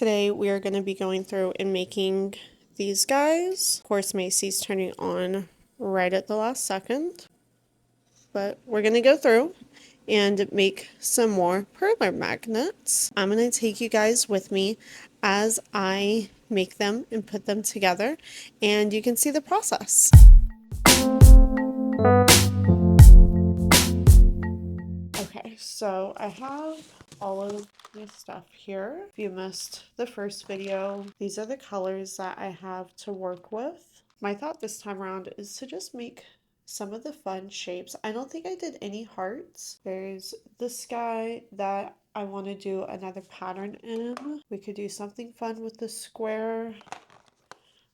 Today we are going to be going through and making these guys. Of course, Macy's turning on right at the last second, but we're going to go through and make some more perler magnets. I'm going to take you guys with me as I make them and put them together, and you can see the process. Okay, so I have all of my stuff here. If you missed the first video, these are the colors that I have to work with. My thought this time around is to just make some of the fun shapes. I don't think I did any hearts. There's this guy that I want to do another pattern in. We could do something fun with the square.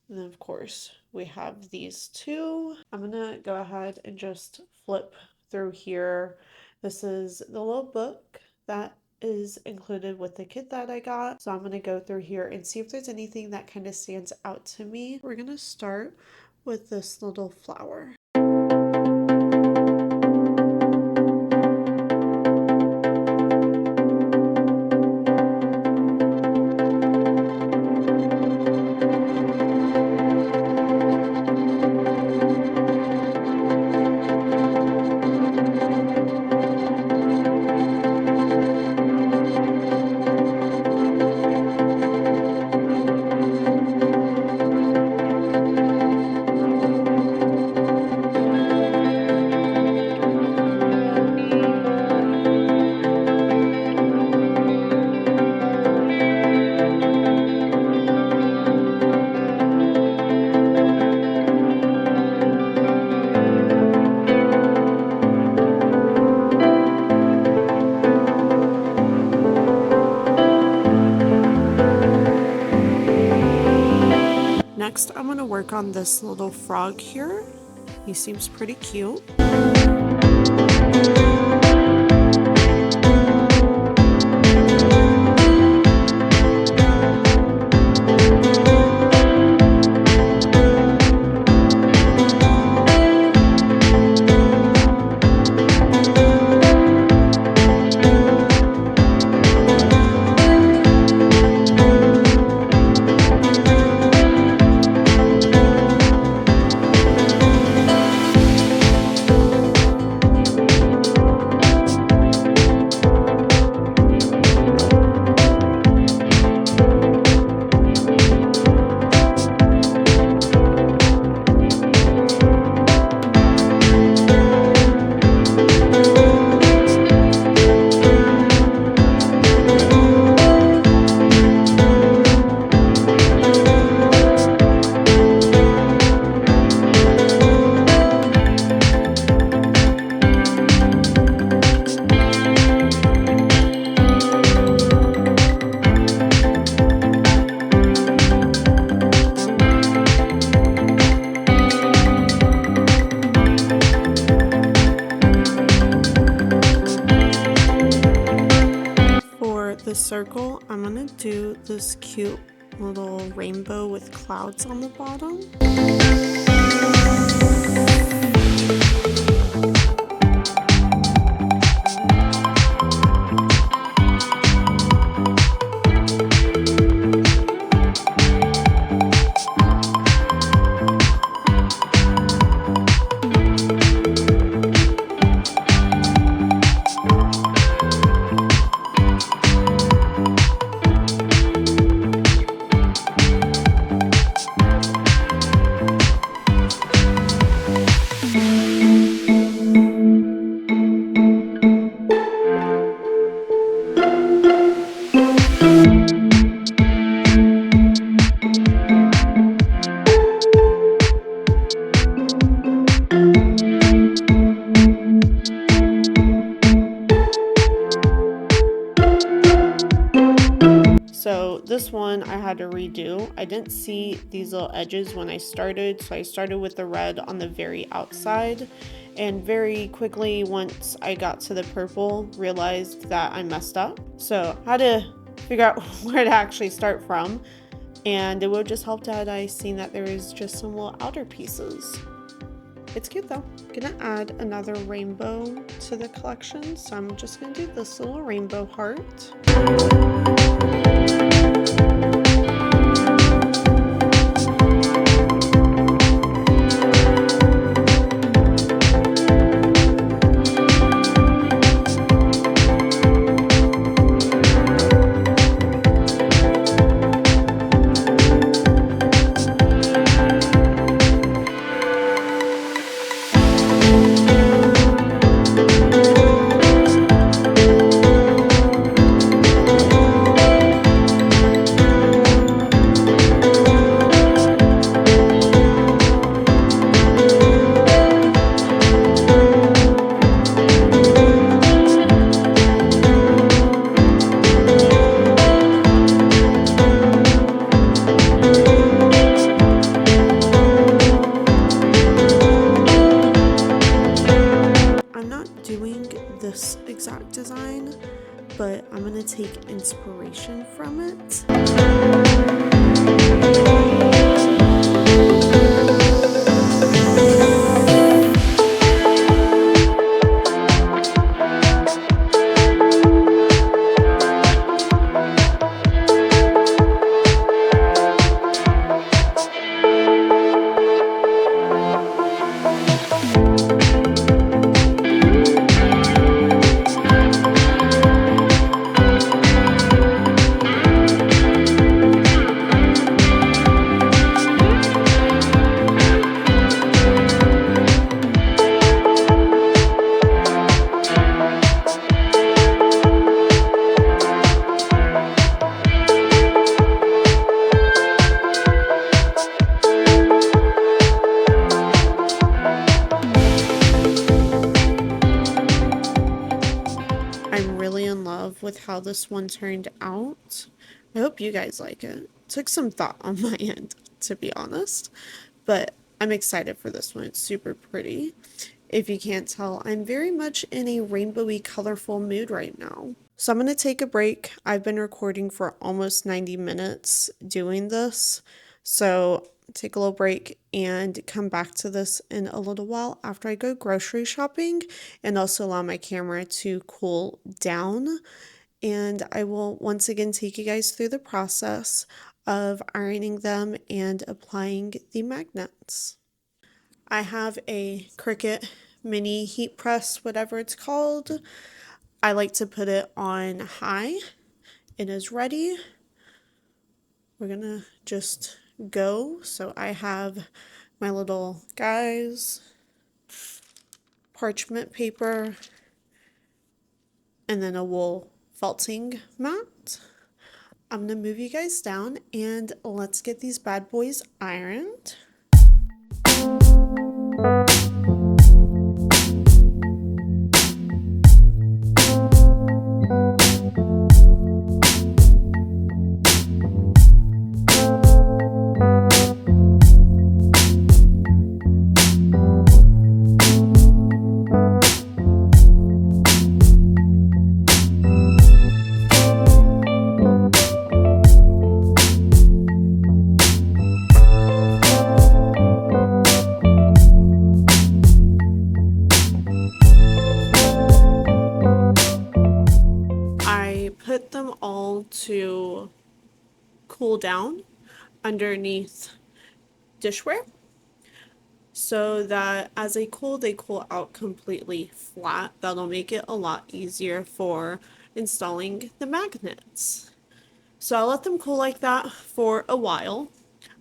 And then of course we have these two. I'm gonna go ahead and just flip through here. This is the little book that is included with the kit that I got. So I'm going to go through here and see if there's anything that kind of stands out to me. We're going to start with this little flower. Next, I'm going to work on this little frog here. He seems pretty cute. The circle, I'm gonna do this cute little rainbow with clouds on the bottom. So this one I had to redo. I didn't see these little edges when I started, so I started with the red on the very outside, and very quickly once I got to the purple realized that I messed up. So I had to figure out where to actually start from, and it would just help had I seen that there was just some little outer pieces. It's cute though. I'm gonna add another rainbow to the collection, so I'm just gonna do this little rainbow heart. from it. I'm really in love with how this one turned out. I hope you guys like it. Took some thought on my end, to be honest, but I'm excited for this one. It's super pretty. If you can't tell, I'm very much in a rainbowy, colorful mood right now. So I'm going to take a break. I've been recording for almost 90 minutes doing this. So take a little break and come back to this in a little while after I go grocery shopping, and also allow my camera to cool down. And I will once again take you guys through the process of ironing them and applying the magnets. I have a Cricut mini heat press, whatever it's called. I like to put it on high. It is ready. We're gonna just go. So I have my little guys, parchment paper, and then a wool felting mat. I'm gonna move you guys down and let's get these bad boys ironed. Put them all to cool down underneath dishware so that as they cool out completely flat. That'll make it a lot easier for installing the magnets. So I'll let them cool like that for a while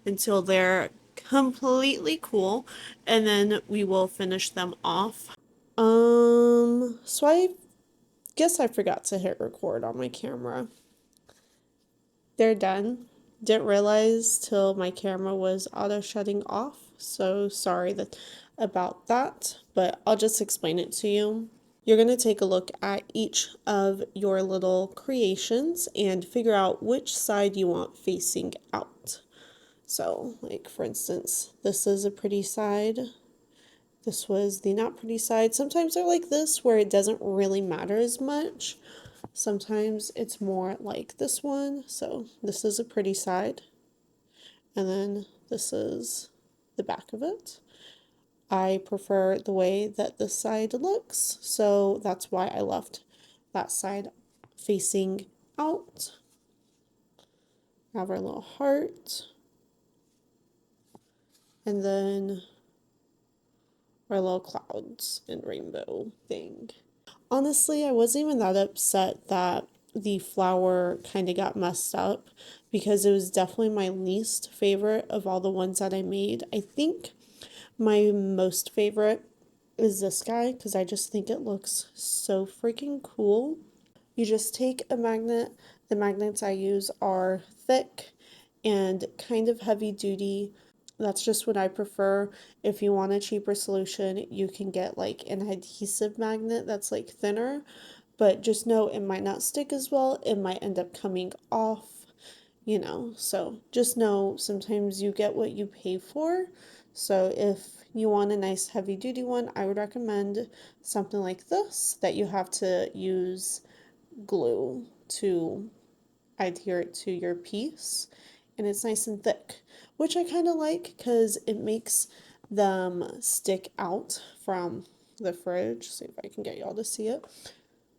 until they're completely cool, and then we will finish them off. So I guess I forgot to hit record on my camera. They're done. Didn't realize till my camera was auto shutting off. So sorry about that, but I'll just explain it to you. You're going to take a look at each of your little creations and figure out which side you want facing out. So, like for instance, this is a pretty side. This was the not pretty side. Sometimes they're like this where it doesn't really matter as much. Sometimes it's more like this one. So this is a pretty side. And then this is the back of it. I prefer the way that this side looks, so that's why I left that side facing out. Have our little heart. And then our little clouds and rainbow thing. Honestly, I wasn't even that upset that the flower kind of got messed up, because it was definitely my least favorite of all the ones that I made. I think my most favorite is this guy because I just think it looks so freaking cool. You just take a magnet. The magnets I use are thick and kind of heavy duty. That's just what I prefer. If you want a cheaper solution, you can get like an adhesive magnet that's like thinner, but just know it might not stick as well. It might end up coming off, so just know sometimes you get what you pay for. So if you want a nice heavy duty one, I would recommend something like this that you have to use glue to adhere it to your piece, and it's nice and thick, which I kind of like because it makes them stick out from the fridge. See if I can get y'all to see it.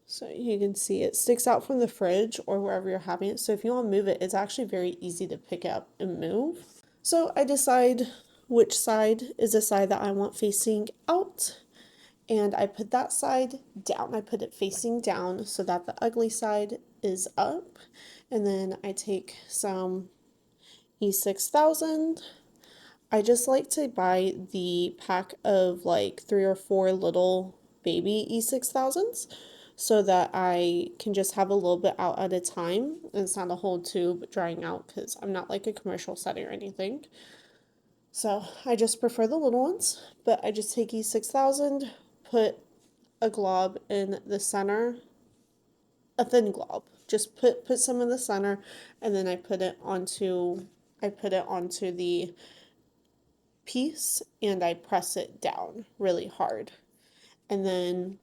So you can see it sticks out from the fridge or wherever you're having it. So if you want to move it, it's actually very easy to pick up and move. So I decide which side is the side that I want facing out. And I put that side down. I put it facing down so that the ugly side is up. And then I take some E6000. I just like to buy the pack of like 3 or 4 little baby E6000s so that I can just have a little bit out at a time and it's not a whole tube drying out because I'm not like a commercial setting or anything. So I just prefer the little ones, but I just take E6000, put a glob in the center, a thin glob. Just put some in the center, and then I put it onto the piece and I press it down really hard. And then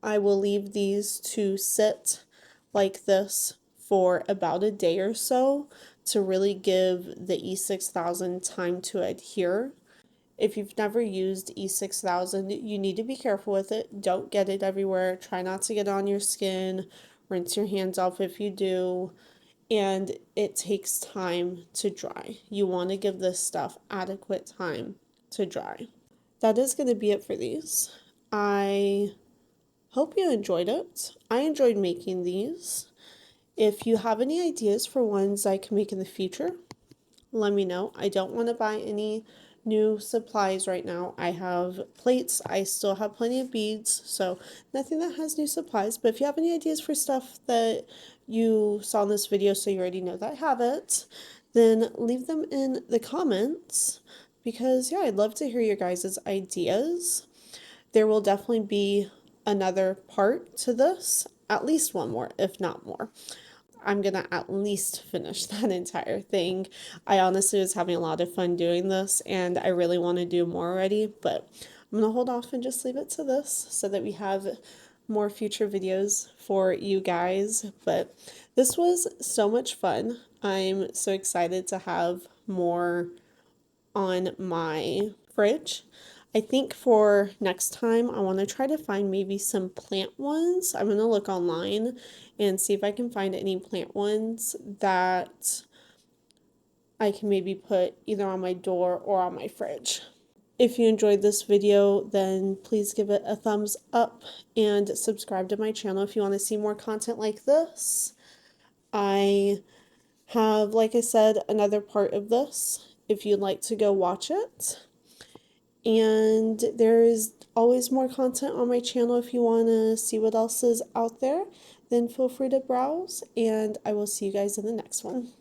I will leave these to sit like this for about a day or so to really give the E6000 time to adhere. If you've never used E6000, you need to be careful with it. Don't get it everywhere. Try not to get it on your skin. Rinse your hands off if you do. And it takes time to dry. You want to give this stuff adequate time to dry. That is going to be it for these. I hope you enjoyed it. I enjoyed making these. If you have any ideas for ones I can make in the future, let me know. I don't want to buy any new supplies right now. I have plates. I still have plenty of beads, so nothing that has new supplies. But if you have any ideas for stuff that you saw in this video so you already know that I have it, then leave them in the comments because yeah, I'd love to hear your guys' ideas. There will definitely be another part to this, at least one more, if not more. I'm gonna at least finish that entire thing. I honestly was having a lot of fun doing this and I really want to do more already, but I'm gonna hold off and just leave it to this so that we have more future videos for you guys. But this was so much fun. I'm so excited to have more on my fridge. I think for next time, I want to try to find maybe some plant ones. I'm going to look online and see if I can find any plant ones that I can maybe put either on my door or on my fridge. If you enjoyed this video, then please give it a thumbs up and subscribe to my channel if you want to see more content like this. I have, like I said, another part of this if you'd like to go watch it. And there is always more content on my channel if you want to see what else is out there. Then feel free to browse, and I will see you guys in the next one.